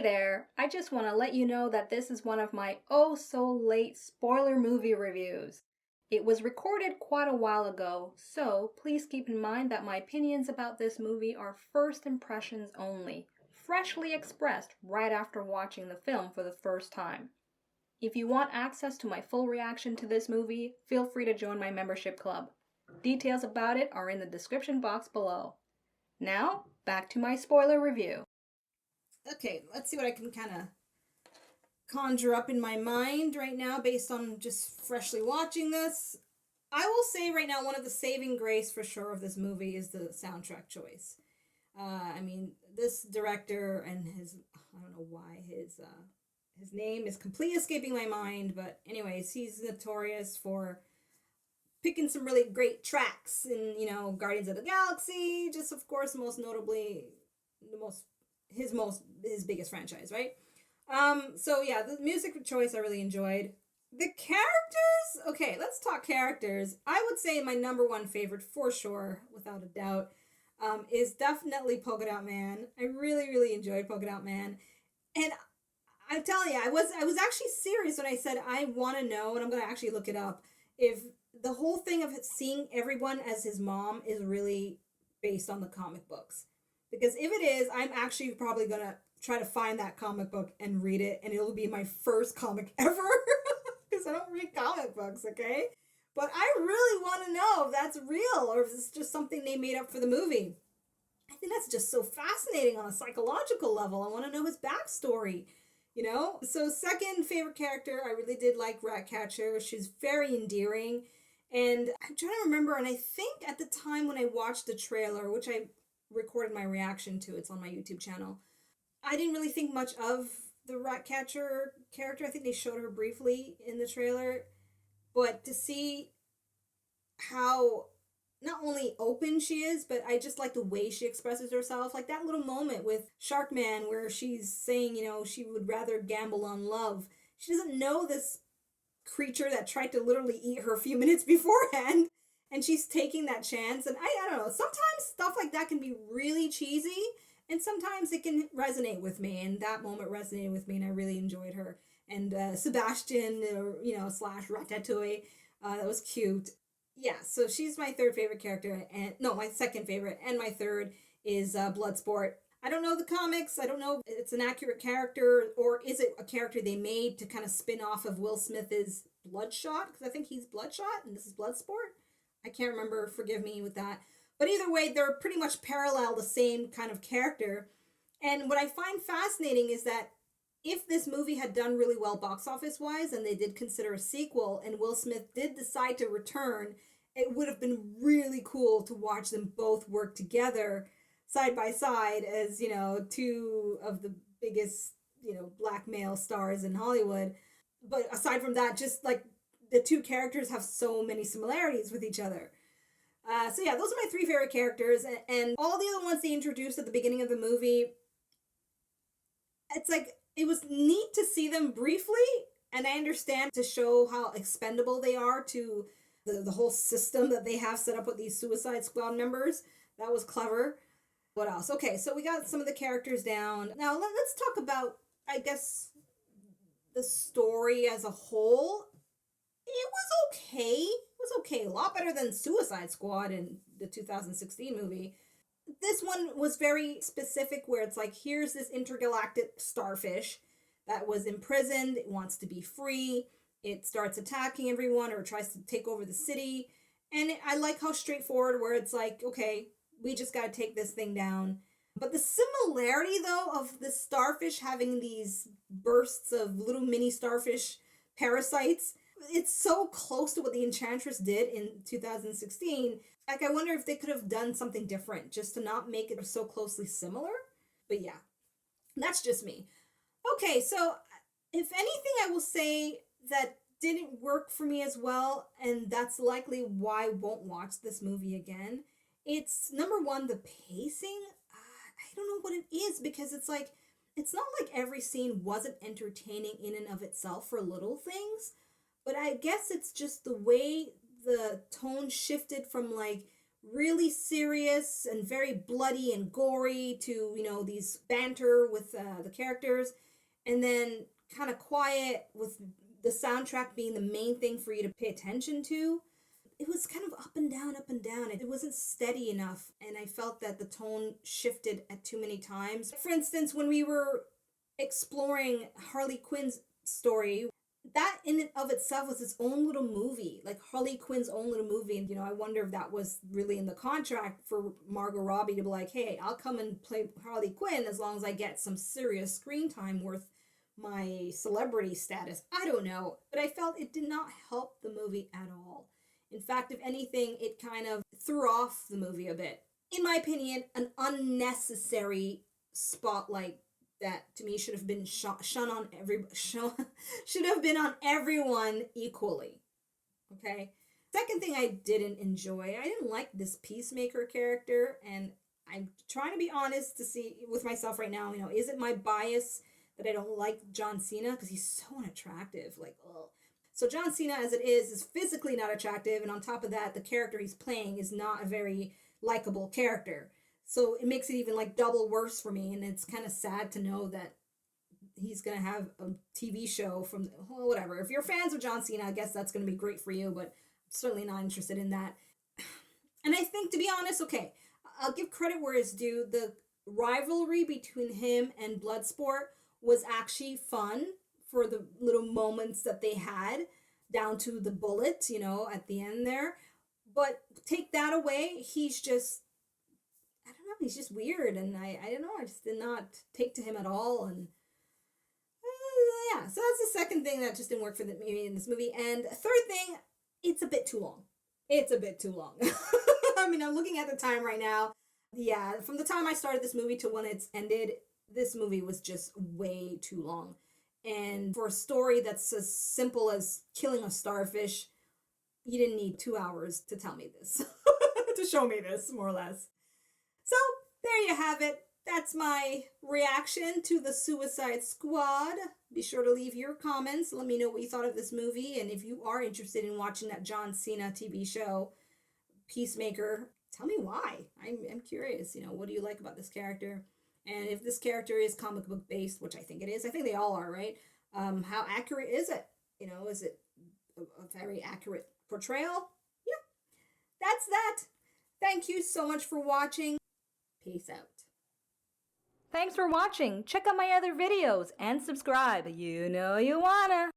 there, I just want to let you know that this is one of my oh so late spoiler movie reviews. It was recorded quite a while ago, so please keep in mind that my opinions about this movie are first impressions only, freshly expressed right after watching the film for the first time. If you want access to my full reaction to this movie, feel free to join my membership club. Details about it are in the description box below. Now, back to my spoiler review. Okay, let's see what I can kind of conjure up in my mind right now based on just freshly watching this. I will say right now, one of the saving grace for sure of this movie is the soundtrack choice. This director and I don't know why his name is completely escaping my mind, but anyways, he's notorious for picking some really great tracks in, Guardians of the Galaxy, just of course most notably his biggest franchise, right? So yeah, the music choice I really enjoyed. The characters, okay, let's talk characters. I would say my number one favorite for sure, without a doubt, is definitely Polka Dot Man. I really, really enjoyed Polka Dot Man, and I'm telling you, I was actually serious when I said I want to know, and I'm gonna actually look it up, if the whole thing of seeing everyone as his mom is really based on the comic books. Because if it is, I'm actually probably gonna try to find that comic book and read it, and it'll be my first comic ever. Because I don't read comic books, okay? But I really want to know if that's real or if it's just something they made up for the movie. I think that's just so fascinating on a psychological level. I want to know his backstory, So, second favorite character, I really did like Ratcatcher. She's very endearing. And I'm trying to remember, and I think at the time when I watched the trailer, which I recorded my reaction to, it's on my YouTube channel, I didn't really think much of the Ratcatcher character. I think they showed her briefly in the trailer. But to see how not only open she is, but I just like the way she expresses herself. Like that little moment with Sharkman where she's saying, she would rather gamble on love. She doesn't know this creature that tried to literally eat her a few minutes beforehand. And she's taking that chance. And I don't know, sometimes stuff like that can be really cheesy. And sometimes it can resonate with me. And that moment resonated with me and I really enjoyed her. And Sebastian, slash Ratatouille, that was cute. Yeah, so she's my third favorite character, and no, my second favorite, and my third is Bloodsport. I don't know the comics. I don't know if it's an accurate character or is it a character they made to kind of spin off of Will Smith's Bloodshot, because I think he's Bloodshot and this is Bloodsport. I can't remember. Forgive me with that. But either way, they're pretty much parallel the same kind of character. And what I find fascinating is that if this movie had done really well box office wise and they did consider a sequel and Will Smith did decide to return, it would have been really cool to watch them both work together side by side as, two of the biggest, black male stars in Hollywood. But aside from that, just like the two characters have so many similarities with each other. So yeah, those are my three favorite characters, and all the other ones they introduced at the beginning of the movie, it's like it was neat to see them briefly, and I understand to show how expendable they are to the whole system that they have set up with these Suicide Squad members. That was clever. What else? Okay, so we got some of the characters down. Now let's talk about, I guess, the story as a whole. It was okay. It was okay. A lot better than Suicide Squad in the 2016 movie. This one was very specific where it's like, here's this intergalactic starfish that was imprisoned. It wants to be free. It starts attacking everyone or tries to take over the city. And I like how straightforward where it's like, okay, we just got to take this thing down. But the similarity, though, of the starfish having these bursts of little mini starfish parasites, it's so close to what the Enchantress did in 2016. Like, I wonder if they could have done something different just to not make it so closely similar. But yeah, that's just me. Okay, so if anything, I will say that didn't work for me as well, and that's likely why I won't watch this movie again. It's number one, the pacing. I don't know what it is because it's like, it's not like every scene wasn't entertaining in and of itself for little things, but I guess it's just the way the tone shifted from like really serious and very bloody and gory to, these banter with the characters, and then kind of quiet with the soundtrack being the main thing for you to pay attention to. It was kind of up and down, up and down. It wasn't steady enough, and I felt that the tone shifted at too many times. For instance, when we were exploring Harley Quinn's story, that in and of itself was its own little movie, like Harley Quinn's own little movie. And, I wonder if that was really in the contract for Margot Robbie to be like, hey, I'll come and play Harley Quinn as long as I get some serious screen time worth my celebrity status. I don't know, but I felt it did not help the movie at all. In fact, if anything, it kind of threw off the movie a bit. In my opinion, an unnecessary spotlight that to me should have been should have been on everyone equally. Okay. Second thing I didn't enjoy, I didn't like this Peacemaker character, and I'm trying to be honest to see with myself right now. Is it my bias that I don't like John Cena because he's so unattractive? Like, ugh. So John Cena, as it is physically not attractive, and on top of that, the character he's playing is not a very likable character. So it makes it even like double worse for me, and it's kind of sad to know that he's going to have a TV show from, well, whatever. If you're fans of John Cena, I guess that's going to be great for you, but I'm certainly not interested in that. And I think, to be honest, okay, I'll give credit where it's due. The rivalry between him and Bloodsport was actually fun for the little moments that they had, down to the bullet, at the end there. But take that away, he's just, I don't know, he's just weird, and I don't know, I just did not take to him at all, and yeah, so that's the second thing that just didn't work for me in this movie. And third thing, it's a bit too long. It's a bit too long. I mean, I'm looking at the time right now. Yeah, from the time I started this movie to when it's ended, this movie was just way too long. And for a story that's as simple as killing a starfish, you didn't need 2 hours to tell me this, to show me this, more or less. So, there you have it. That's my reaction to the Suicide Squad. Be sure to leave your comments. Let me know what you thought of this movie. And if you are interested in watching that John Cena TV show, Peacemaker, tell me why. I'm curious. What do you like about this character? And if this character is comic book based, which I think it is, I think they all are, right? How accurate is it? Is it a very accurate portrayal? Yeah, that's that. Thank you so much for watching. Peace out. Thanks for watching. Check out my other videos and subscribe. You know you wanna.